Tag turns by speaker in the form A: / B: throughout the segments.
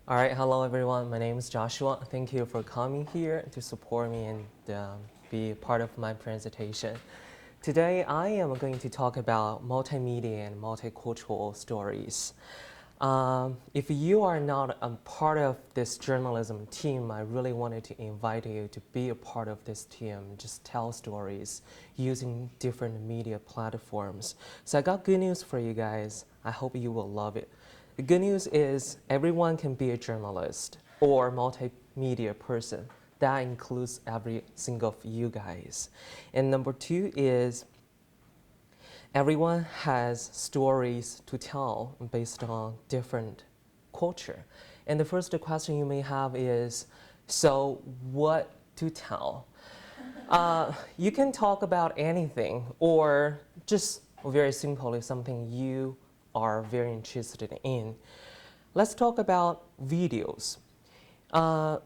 A: All right, hello everyone. My name is Joshua. Thank you for coming here to support me and be part of my presentation. Today, I am going to talk about multimedia and multicultural stories. If you are not a part of this journalism team, I really wanted to invite you to be a part of this team. Just tell stories using different media platforms. So I got good news for you guys. I hope you will love it. The good news is everyone can be a journalist or multimedia person. That includes every single of you guys. And number two is everyone has stories to tell based on different culture. And the first question you may have is, so what to tell? You can talk about anything or just very simply something you are very interested in. Let's talk about videos.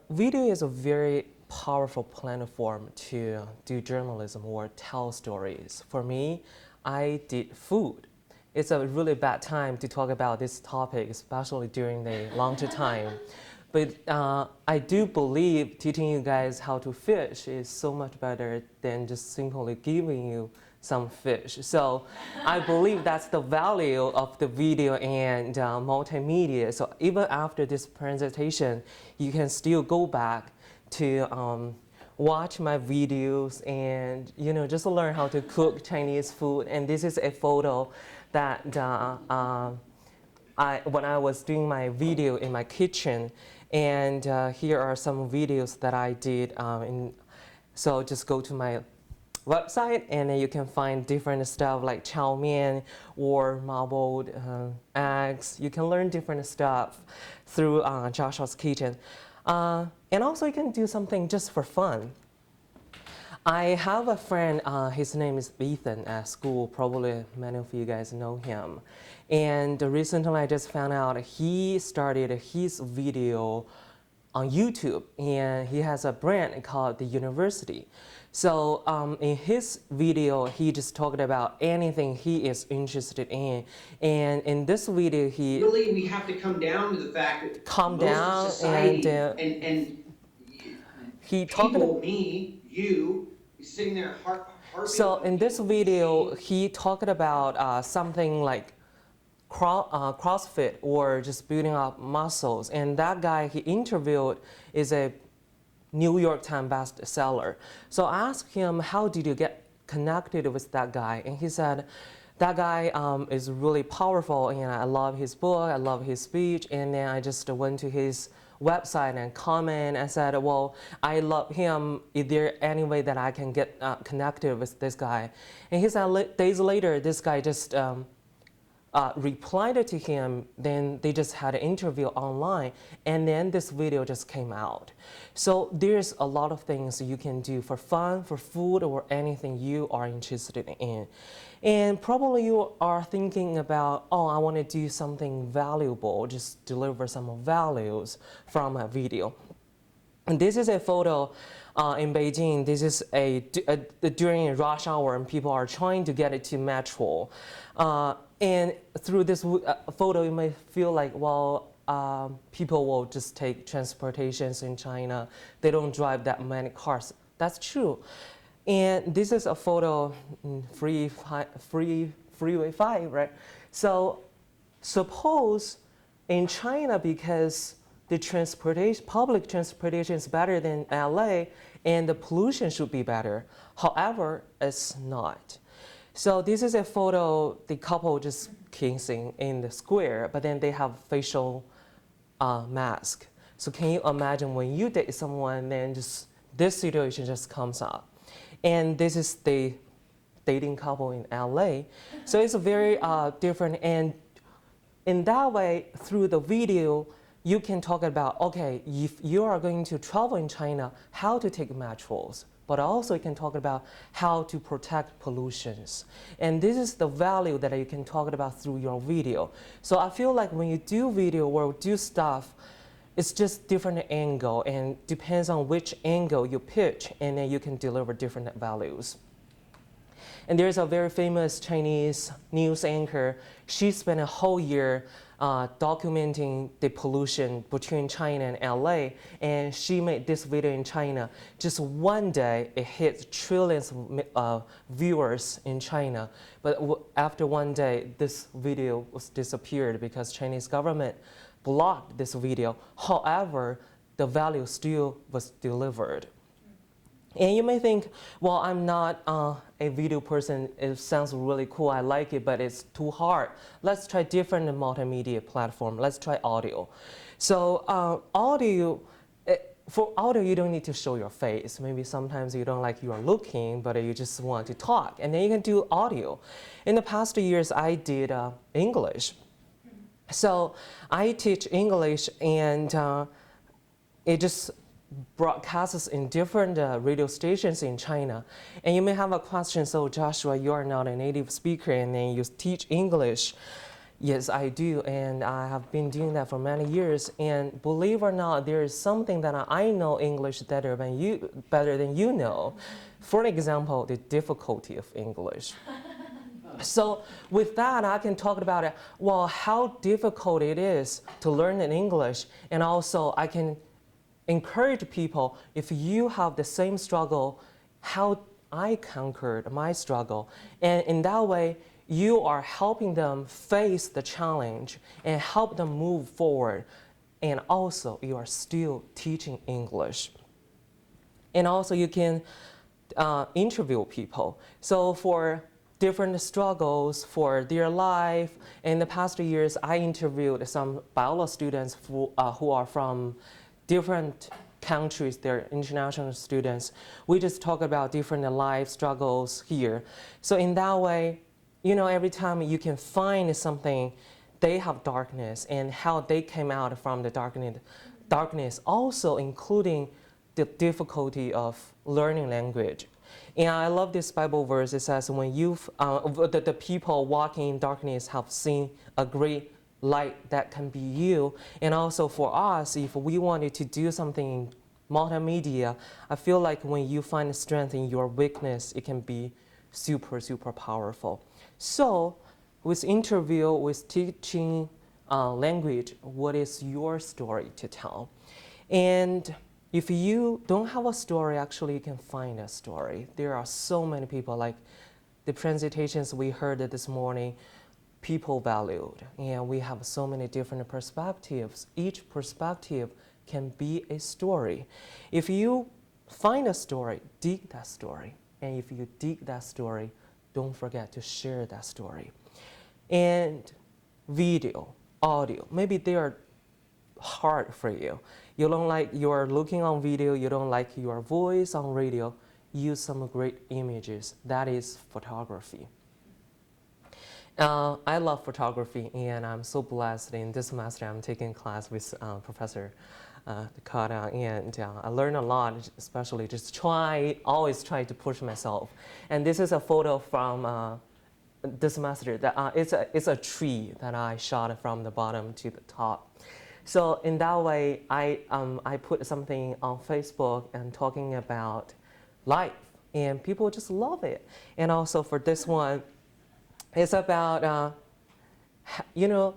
A: Video is a very powerful platform to do journalism or tell stories. For me, I did food. It's a really bad time to talk about this topic, especially during the launch time. But I do believe teaching you guys how to fish is so much better than just simply giving you some fish. So I believe that's the value of the video and multimedia. So even after this presentation, you can still go back to watch my videos and just learn how to cook Chinese food. And this is a photo that when I was doing my video in my kitchen, and here are some videos that I did. So just go to my website and then you can find different stuff like chow mein or marbled eggs. You can learn different stuff through Joshua's Kitchen. And also you can do something just for fun. I have a friend, his name is Ethan at school. Probably many of you guys know him. And recently I just found out he started his video on YouTube, and he has a brand called The University. So in his video, he just talked about anything he is interested in. And in this video, he
B: really we have to come down to the fact that
A: calmed
B: most of
A: down
B: society and
A: he talked.
B: people, me, you, sitting there harping
A: So
B: on
A: in this
B: people
A: video,
B: saying,
A: he talked about something like CrossFit or just building up muscles. And that guy he interviewed is a New York Times bestseller. So I asked him, how did you get connected with that guy? And he said, that guy is really powerful, and I love his book, I love his speech. And then I just went to his website and comment and said, well, I love him. Is there any way that I can get connected with this guy? And he said, days later, this guy just replied to him. Then they just had an interview online, and then this video just came out. So there's a lot of things you can do for fun, for food, or anything you are interested in. And probably you are thinking about, oh, I want to do something valuable, just deliver some values from a video. And this is a photo in Beijing. This is during rush hour, and people are trying to get it to metro. And through this photo, you may feel like, well, people will just take transportations in China. They don't drive that many cars. That's true. And this is a photo in Freeway 5, right? So suppose in China, because the public transportation is better than LA, and the pollution should be better. However, it's not. So this is a photo, the couple just kissing in the square, but then they have facial mask. So can you imagine when you date someone, then just this situation just comes up. And this is the dating couple in LA. So it's very different. And in that way, through the video, you can talk about, okay, if you are going to travel in China, how to take metros. But also you can talk about how to protect pollutions. And this is the value that you can talk about through your video. So I feel like when you do video or do stuff, it's just different angle, and depends on which angle you pitch, and then you can deliver different values. And there's a very famous Chinese news anchor. She spent a whole year documenting the pollution between China and LA, and she made this video in China. Just one day, it hit trillions of viewers in China. But after one day, this video was disappeared because Chinese government blocked this video. However, the value still was delivered. And you may think, well, I'm not a video person. It sounds really cool. I like it, but it's too hard. Let's try different multimedia platform. Let's try audio. So for audio, you don't need to show your face. Maybe sometimes you don't like you are looking, but you just want to talk. And then you can do audio. In the past years, I did English. So I teach English, and it just broadcasts in different radio stations in China. And you may have a question, so Joshua, you are not a native speaker and then you teach English. Yes, I do, and I have been doing that for many years. And believe it or not, there is something that I know English better than you know. For example, the difficulty of English. So with that, I can talk about it, well, how difficult it is to learn in English, and also I can encourage people, if you have the same struggle, how I conquered my struggle. And in that way, you are helping them face the challenge and help them move forward. And also, you are still teaching English. And also, you can interview people. So for different struggles for their life, in the past years, I interviewed some biology students who are from different countries. They're international students. We just talk about different life struggles here. So in that way, you know, every time you can find something, they have darkness and how they came out from the darkness, also including the difficulty of learning language. And I love this Bible verse. It says, when the people walking in darkness have seen a great light that can be you. And also for us, if we wanted to do something in multimedia, I feel like when you find strength in your weakness, it can be super, super powerful. So with interview, with teaching language, what is your story to tell? And if you don't have a story, actually you can find a story. There are so many people, like the presentations we heard this morning, people valued, and we have so many different perspectives. Each perspective can be a story. If you find a story, dig that story. And if you dig that story, don't forget to share that story. And video, audio, maybe they are hard for you. You don't like you're looking on video, you don't like your voice on radio, use some great images. That is photography. I love photography, and I'm so blessed. In this semester, I'm taking class with Professor Dakota, and I learned a lot, especially just always try to push myself. And this is a photo from this semester. It's a tree that I shot from the bottom to the top. So in that way, I put something on Facebook and talking about life, and people just love it. And also for this one, it's about, you know,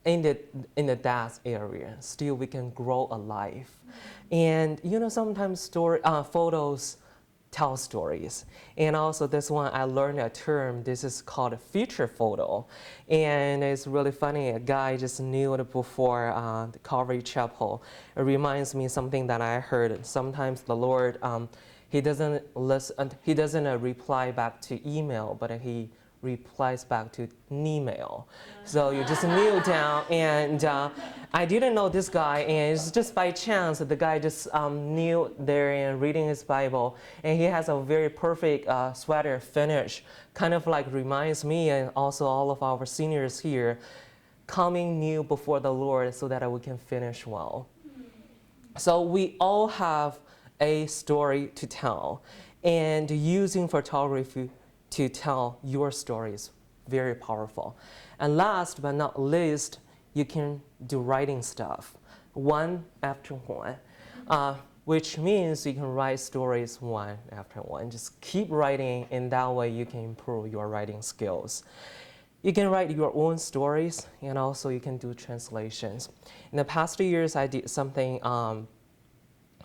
A: in the death area, still we can grow alive. And, you know, sometimes photos tell stories. And also this one, I learned a term, this is called a feature photo. And it's really funny, a guy just kneeled before the Calvary Chapel. It reminds me something that I heard. Sometimes the Lord, he doesn't reply back to email, but he replies back to email. So you just kneel down, and I didn't know this guy, and it's just by chance the guy just kneeled there and reading his Bible, and he has a very perfect sweater finish, kind of like reminds me and also all of our seniors here, coming new before the Lord so that we can finish well. So we all have a story to tell, and using photography to tell your stories, very powerful. And last but not least, you can do writing stuff, one after one. which means you can write stories one after one. Just keep writing, and that way you can improve your writing skills. You can write your own stories, and also you can do translations. In the past 2 years, I did something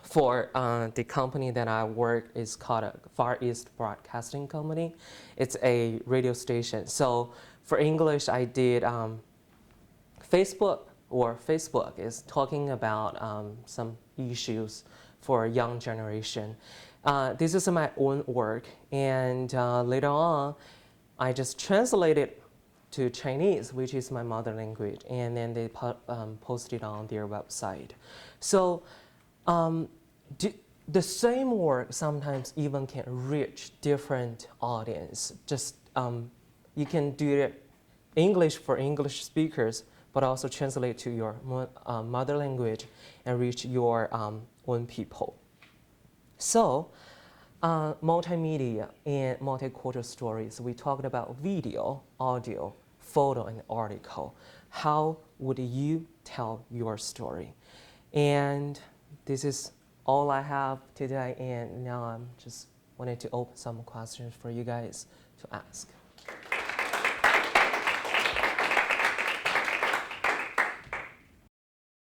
A: for the company that I work is called a Far East Broadcasting Company. It's a radio station. So for English, I did Facebook is talking about some issues for a young generation. This is my own work, and later on, I just translated to Chinese, which is my mother language, and then they posted on their website. So the same work sometimes even can reach different audience. Just you can do it English for English speakers, but also translate to your mother language and reach your own people. So multimedia and multicultural stories, we talked about video, audio, photo, and article. How would you tell your story? And this is all I have today, and now I'm just wanted to open some questions for you guys to ask.